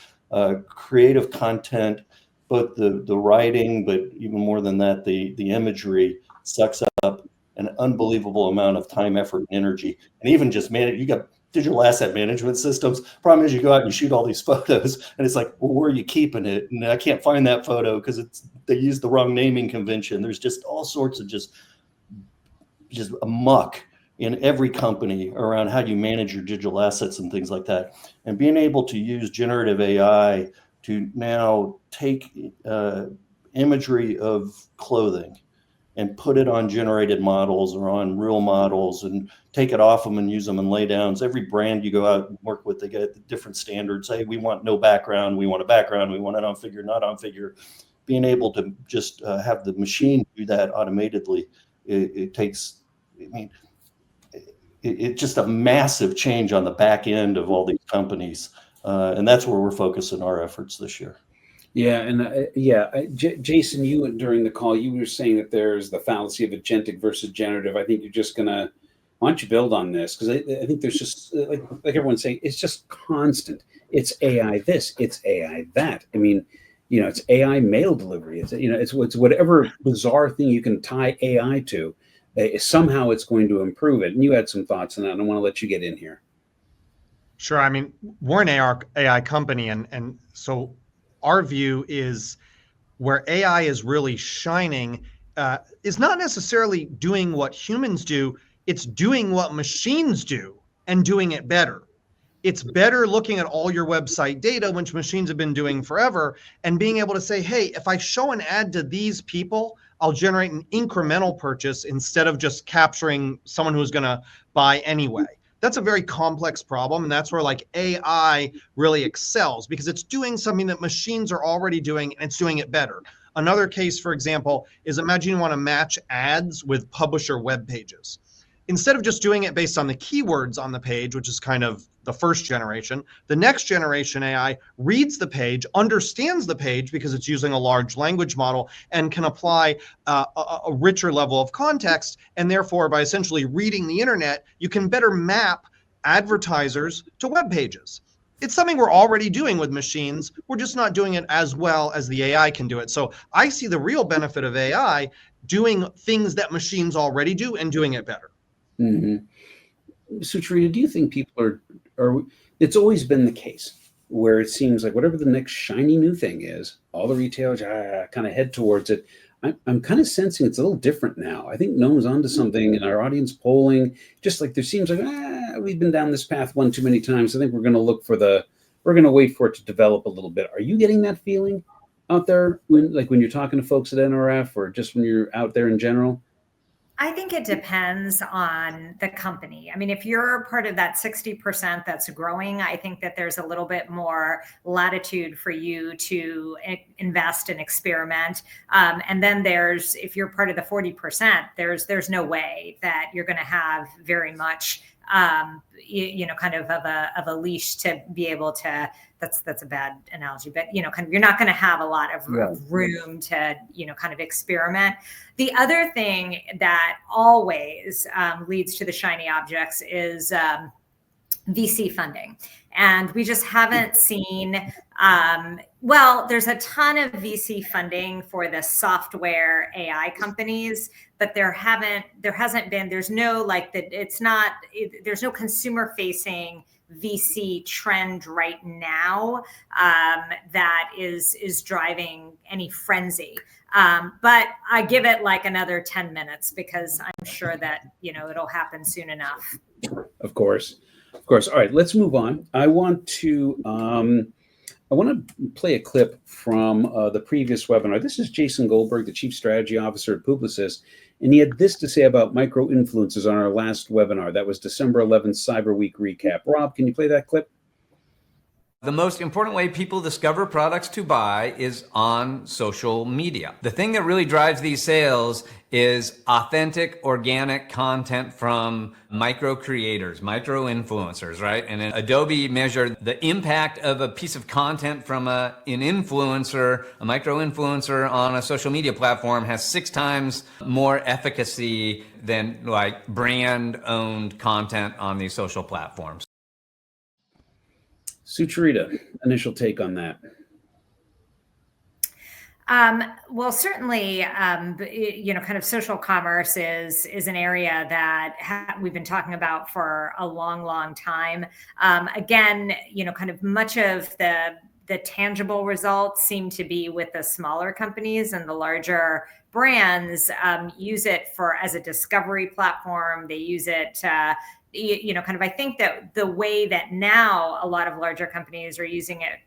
creative content, both the writing, but even more than that, the imagery sucks up an unbelievable amount of time, effort, and energy. And even just you got digital asset management systems. Problem is, you go out and you shoot all these photos, and it's like, well, where are you keeping it? And I can't find that photo because they used the wrong naming convention. There's just all sorts of just a muck in every company around how you manage your digital assets and things like that. And being able to use generative AI to now take imagery of clothing and put it on generated models or on real models and take it off them and use them in laydowns. Every brand you go out and work with, they get different standards. Hey, we want no background. We want a background. We want it on figure, not on figure. Being able to just have the machine do that automatically, it takes, I mean, it's just a massive change on the back end of all these companies. And that's where we're focusing our efforts this year. Yeah, and Jason, you during the call, you were saying that there's the fallacy of agentic versus generative. I think you're just gonna, why don't you build on this? Because I think there's just like everyone's saying, it's just constant. It's AI this, it's AI that. I mean, you know, it's AI mail delivery. It's it's whatever bizarre thing you can tie AI to. Somehow it's going to improve it. And you had some thoughts on that, and I want to let you get in here. Sure. I mean, we're an AI company, and so our view is where AI is really shining is not necessarily doing what humans do. It's doing what machines do and doing it better. It's better looking at all your website data, which machines have been doing forever, and being able to say, hey, if I show an ad to these people, I'll generate an incremental purchase instead of just capturing someone who's going to buy anyway. That's a very complex problem. And that's where like AI really excels, because it's doing something that machines are already doing, and it's doing it better. Another case, for example, is imagine you want to match ads with publisher web pages. Instead of just doing it based on the keywords on the page, which is kind of the first generation, the next generation AI reads the page, understands the page because it's using a large language model, and can apply a richer level of context. And therefore, by essentially reading the internet, you can better map advertisers to web pages. It's something we're already doing with machines. We're just not doing it as well as the AI can do it. So I see the real benefit of AI doing things that machines already do and doing it better. Mm-hmm. Sucharita, do you think people are it's always been the case where it seems like whatever the next shiny new thing is, all the retailers kind of head towards it. I'm kind of sensing it's a little different now. I think Noam's onto something in our audience polling. Just like there seems like we've been down this path one too many times. I think we're going to wait for it to develop a little bit. Are you getting that feeling out there when you're talking to folks at NRF, or just when you're out there in general? I think it depends on the company. I mean, if you're part of that 60% that's growing, I think that there's a little bit more latitude for you to invest and experiment. And then if you're part of the 40%, there's no way that you're going to have very much kind of a leash to be able to, that's a bad analogy, but, kind of, you're not going to have a lot of room to, kind of experiment. The other thing that always leads to the shiny objects is VC funding. And we just haven't seen, there's a ton of VC funding for the software AI companies, but there's no consumer facing VC trend right now that is driving any frenzy. But I give it like another 10 minutes because I'm sure that, it'll happen soon enough. Of course. All right, let's move on. I want to play a clip from the previous webinar. This is Jason Goldberg, the Chief Strategy Officer at Publicis, and he had this to say about micro-influencers on our last webinar. That was December 11th Cyber Week recap. Rob, can you play that clip? The most important way people discover products to buy is on social media. The thing that really drives these sales is authentic, organic content from micro creators, micro influencers, right? And Adobe measured the impact of a piece of content from an influencer, a micro influencer on a social media platform has 6 times more efficacy than like brand owned content on these social platforms. Sucharita, initial take on that. Well, certainly, kind of social commerce is an area that we've been talking about for a long, long time. Again, kind of much of the tangible results seem to be with the smaller companies, and the larger brands use it as a discovery platform. They use it I think that the way that now a lot of larger companies are using it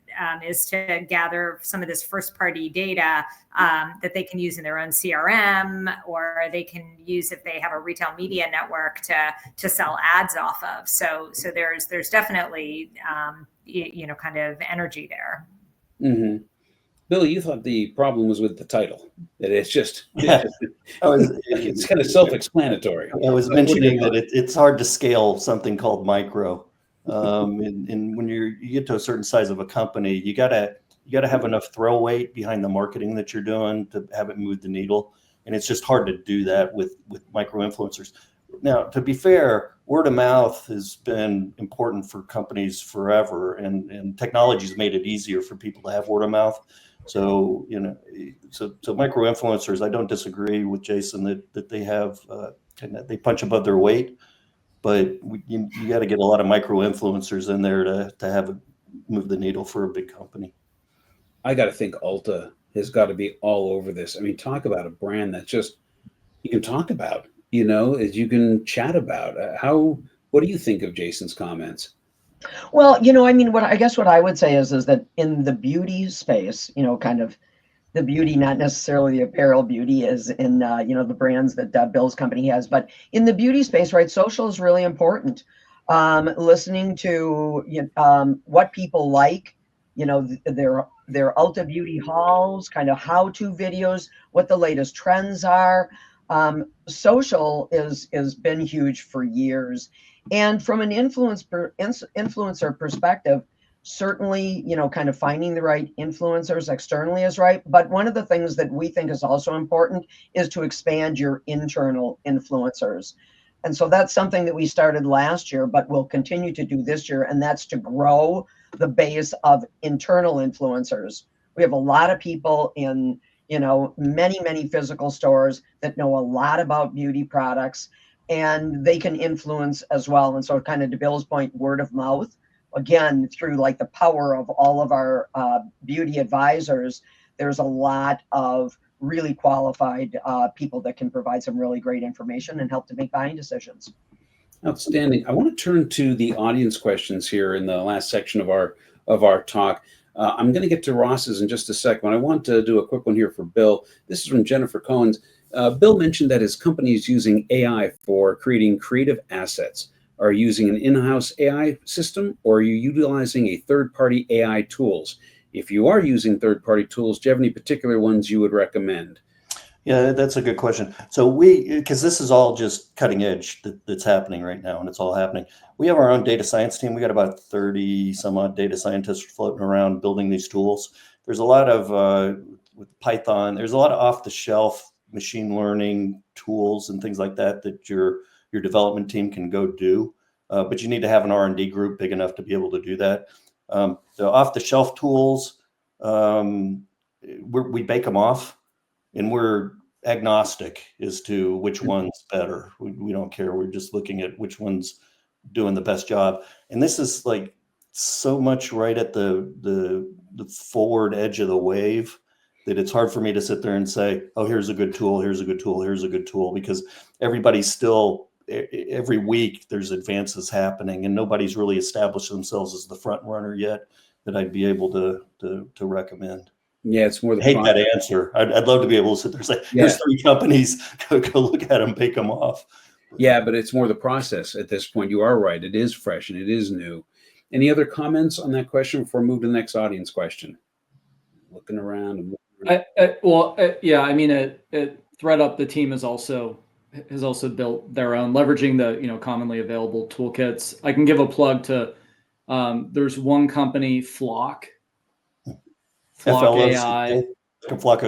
is to gather some of this first party data that they can use in their own CRM, or they can use if they have a retail media network to sell ads off of. So there's definitely, kind of energy there. Mm-hmm. Bill, you thought the problem was with the title. That it's just, it's kind of self-explanatory. I was mentioning that it's hard to scale something called micro. And when you get to a certain size of a company, you gotta have enough throw weight behind the marketing that you're doing to have it move the needle. And it's just hard to do that with micro influencers. Now, to be fair, word of mouth has been important for companies forever, and technology's made it easier for people to have word of mouth. So, so micro influencers, I don't disagree with Jason that they have, they punch above their weight, but you got to get a lot of micro influencers in there to have it move the needle for a big company. I got to think Ulta has got to be all over this. I mean, talk about a brand that just you can talk about, as you can chat about. What do you think of Jason's comments? Well, what I would say is that in the beauty space, kind of the beauty, not necessarily the apparel beauty, is in the brands that Bill's company has, but in the beauty space, right? Social is really important. Listening to what people like, their Ulta beauty hauls, kind of how-to videos, what the latest trends are. Social has been huge for years. And from an influencer perspective, certainly, kind of finding the right influencers externally is right. But one of the things that we think is also important is to expand your internal influencers. And so that's something that we started last year, but we'll continue to do this year. And that's to grow the base of internal influencers. We have a lot of people in, many, many physical stores that know a lot about beauty products, and they can influence as well. And so kind of to Bill's point, word of mouth, again, through like the power of all of our beauty advisors, there's a lot of really qualified people that can provide some really great information and help to make buying decisions. Outstanding. I want to turn to the audience questions here in the last section of our talk. I'm going to get to Ross's in just a second, but I want to do a quick one here for Bill. This is from Jennifer Cohen's. Bill mentioned that his company is using AI for creating creative assets. Are you using an in-house AI system, or are you utilizing a third-party AI tools? If you are using third-party tools, do you have any particular ones you would recommend? Yeah, that's a good question. So because this is all just cutting edge that's happening right now, and it's all happening. We have our own data science team. We got about 30 some odd data scientists floating around building these tools. There's a lot of with Python. There's a lot of off the shelf machine learning tools and things like that that your development team can go do. But you need to have an R&D group big enough to be able to do that. The off the shelf tools, we bake them off. And we're agnostic as to which one's better. We don't care. We're just looking at which one's doing the best job. And this is like so much right at the forward edge of the wave that it's hard for me to sit there and say, oh, here's a good tool, here's a good tool, here's a good tool, because everybody's still, every week there's advances happening and nobody's really established themselves as the front runner yet that I'd be able to recommend. Yeah, it's more the I hate that answer. I'd love to be able to sit there and say, here's 3 companies, go look at them, bake them off. Yeah, but it's more the process at this point. You are right. It is fresh and it is new. Any other comments on that question before we move to the next audience question? Looking around. Yeah, I mean, at ThreadUp, the team has also built their own, leveraging the commonly available toolkits. I can give a plug to there's one company, Flock AI, FLOCK.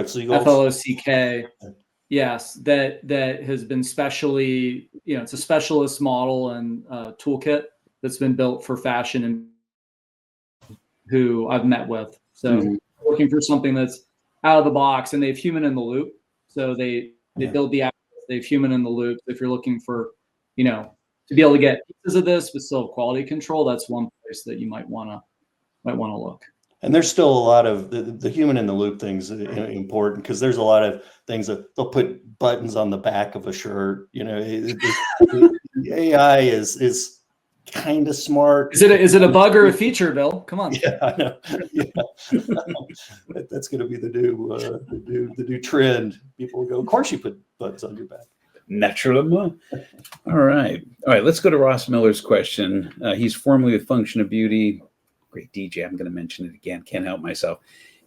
Yes, that has been specially, it's a specialist model and toolkit that's been built for fashion and who I've met with. So looking for something that's out of the box, and they have human in the loop. So they build the app, they have human in the loop. If you're looking for, to be able to get pieces of this but still have quality control, that's one place that you might want to look. And there's still a lot of the human in the loop things important, because there's a lot of things that they'll put buttons on the back of a shirt. The AI is kind of smart. Is it a bug or a feature, Bill? Come on. Yeah, I know. Yeah. That's going to be the new trend. People will go, of course you put buttons on your back. Naturally. All right. Let's go to Ross Miller's question. He's formerly with Function of Beauty. Great DJ. I'm going to mention it again. Can't help myself.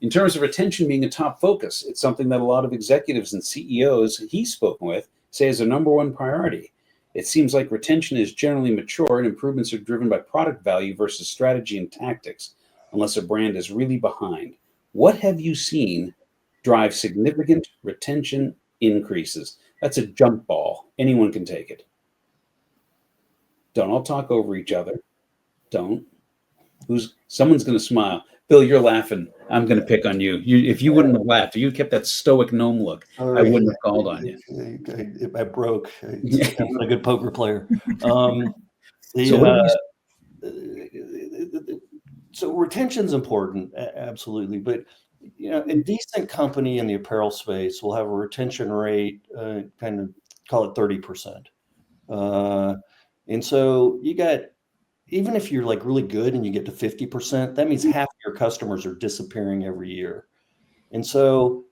In terms of retention being a top focus, it's something that a lot of executives and CEOs he's spoken with say is a number one priority. It seems like retention is generally mature and improvements are driven by product value versus strategy and tactics, unless a brand is really behind. What have you seen drive significant retention increases? That's a jump ball. Anyone can take it. Don't all talk over each other. Don't. Someone's going to smile. Bill, you're laughing. I'm going to pick on you. If you wouldn't have laughed, if you kept that stoic gnome look, I wouldn't have called on you. I broke. I'm not a good poker player. So retention's important, absolutely. But a decent company in the apparel space will have a retention rate, kind of call it 30%. And so you got, even if you're like really good and you get to 50%, that means half of your customers are disappearing every year. And so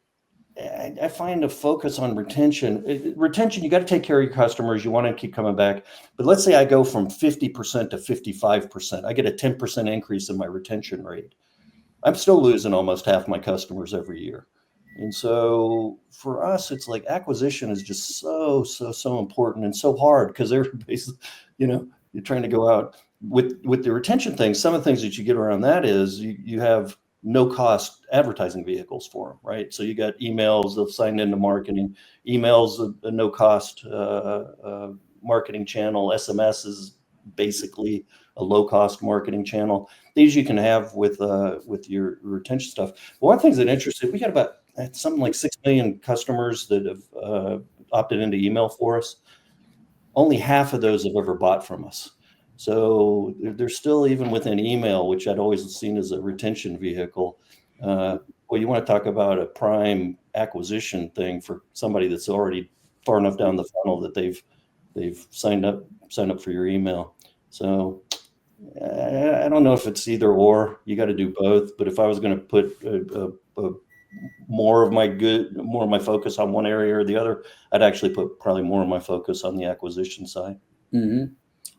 I find a focus on retention. You got to take care of your customers. You want to keep coming back. But let's say I go from 50% to 55%. I get a 10% increase in my retention rate. I'm still losing almost half my customers every year. And so for us, it's like acquisition is just so important and so hard, because they're basically, you're trying to go out with the retention thing. Some of the things that you get around that is you have no cost advertising vehicles for them, right? So you got emails, they'll sign into marketing, emails, a no cost marketing channel. SMS is basically a low cost marketing channel. These you can have with your retention stuff. But one of the things that interested, we got about something like 6 million customers that have opted into email for us. Only half of those have ever bought from us. So they're still, even within email, which I'd always seen as a retention vehicle. Well, you want to talk about a prime acquisition thing for somebody that's already far enough down the funnel that they've signed up for your email. So I don't know if it's either or. You got to do both. But if I was going to put more of my focus on one area or the other, I'd actually put probably more of my focus on the acquisition side. Mm-hmm.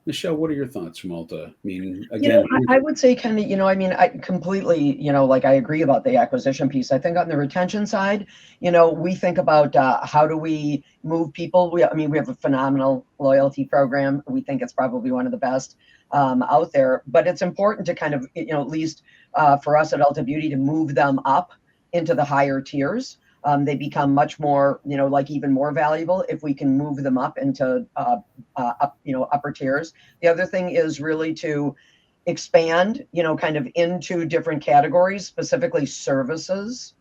Michelle, what are your thoughts from Ulta? I mean, You again, know, I would say kind of, you know, I mean, I completely, you know, like I agree about the acquisition piece. I think on the retention side, you know, we think about how do we move people. I mean, we have a phenomenal loyalty program. We think it's probably one of the best out there. But it's important to kind of, you know, at least for us at Ulta Beauty to move them up into the higher tiers. They become much more, you know, like even more valuable if we can move them up into, up, you know, upper tiers. The other thing is really to expand, you know, kind of into different categories, specifically services.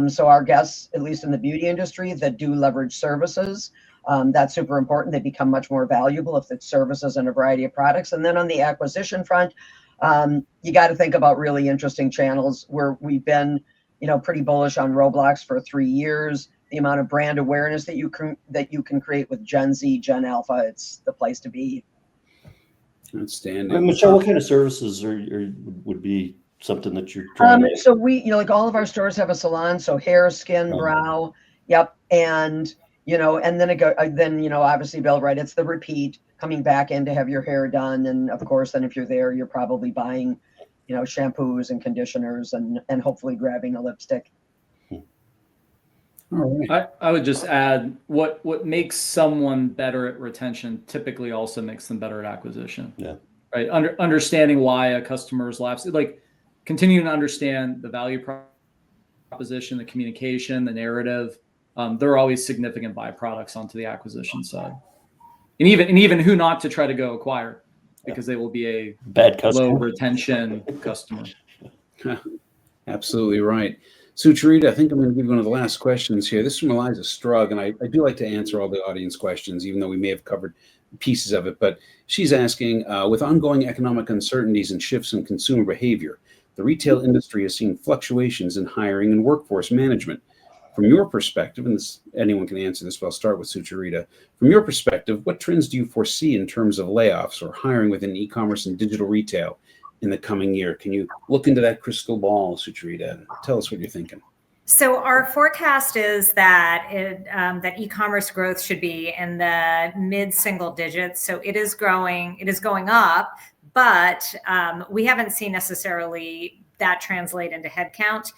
So our guests, at least in the beauty industry, that do leverage services, that's super important. They become much more valuable if it's services and a variety of products. And then on the acquisition front, you got to think about really interesting channels where we've been, you know, pretty bullish on Roblox for 3 years. The amount of brand awareness that you can create with Gen Z, Gen Alpha, it's the place to be. outstanding. Michelle, what kind of services would be something that you're trying to? So we, you know, like all of our stores have a salon, so hair, skin, brow, yep, and you know, and then then you know, obviously, Bill, right? It's the repeat coming back in to have your hair done, and of course, then if you're there, you're probably buying, you know, shampoos and conditioners, and hopefully grabbing a lipstick. All right. I would just add what makes someone better at retention typically also makes them better at acquisition. Yeah. Right. Understanding why a customer is lapsed, like continuing to understand the value proposition, the communication, the narrative. There are always significant byproducts onto the acquisition side, and even who not to try to go acquire, because they will be a Bad customer. low retention customer. Absolutely right. Sucharita, I think I'm going to give you one of the last questions here. This is from Eliza Strug, and I do like to answer all the audience questions, even though we may have covered pieces of it. But she's asking, with ongoing economic uncertainties and shifts in consumer behavior, the retail industry has seen fluctuations in hiring and workforce management. From your perspective, and anyone can answer this, but I'll start with Sucharita. From your perspective, what trends do you foresee in terms of layoffs or hiring within e-commerce and digital retail in the coming year? Can you look into that crystal ball, Sucharita, and tell us what you're thinking? So our forecast is that that e-commerce growth should be in the mid-single digits. So it is growing. It is going up, but we haven't seen necessarily that translate into headcount.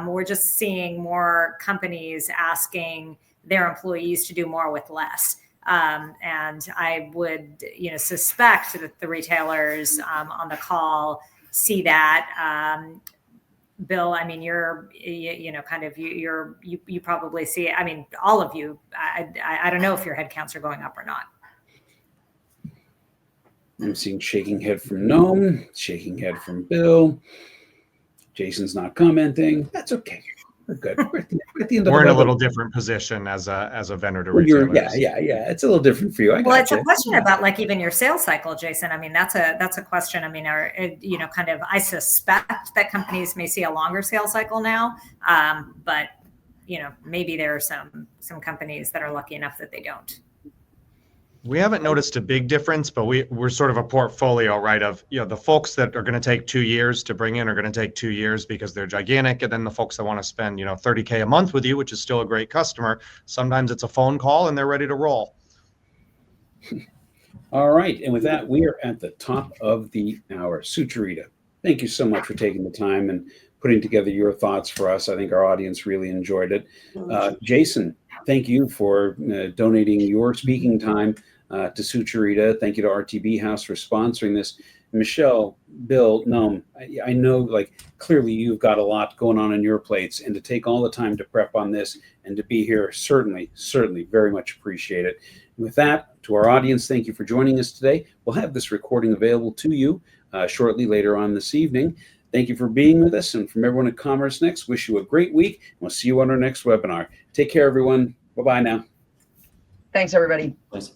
We're just seeing more companies asking their employees to do more with less. And I would, you know, suspect that the retailers on the call see that. Bill, I mean, you probably see it. I mean, all of you. I don't know if your headcounts are going up or not. I'm seeing shaking head from Noam, shaking head from Bill. Jason's not commenting. That's okay. We're good. We're at the end of We're in the a little different position as a vendor to You're, retailers. yeah. It's a little different for you. Well, it's a question about like even your sales cycle, Jason. I mean, that's a question. I mean, you know, kind of, I suspect that companies may see a longer sales cycle now, but you know, maybe there are some companies that are lucky enough that they don't. We haven't noticed a big difference, but we're sort of a portfolio, right? Of, you know, the folks that are going to take 2 years to bring in are going to take 2 years because they're gigantic. And then the folks that want to spend, you know, $30K a month with you, which is still a great customer. Sometimes it's a phone call and they're ready to roll. All right. And with that, we are at the top of the hour. Sucharita, thank you so much for taking the time and putting together your thoughts for us. I think our audience really enjoyed it. Jason, thank you for donating your speaking time to Sucharita. Thank you to RTB House for sponsoring this. Michelle, Bill, Noam, I know, like, clearly you've got a lot going on your plates, and to take all the time to prep on this and to be here, certainly very much appreciate it. And with that, to our audience, thank you for joining us today. We'll have this recording available to you shortly later on this evening. Thank you for being with us, and from everyone at Commerce Next, wish you a great week. We'll see you on our next webinar. Take care, everyone. Bye-bye now. Thanks, everybody. Thanks.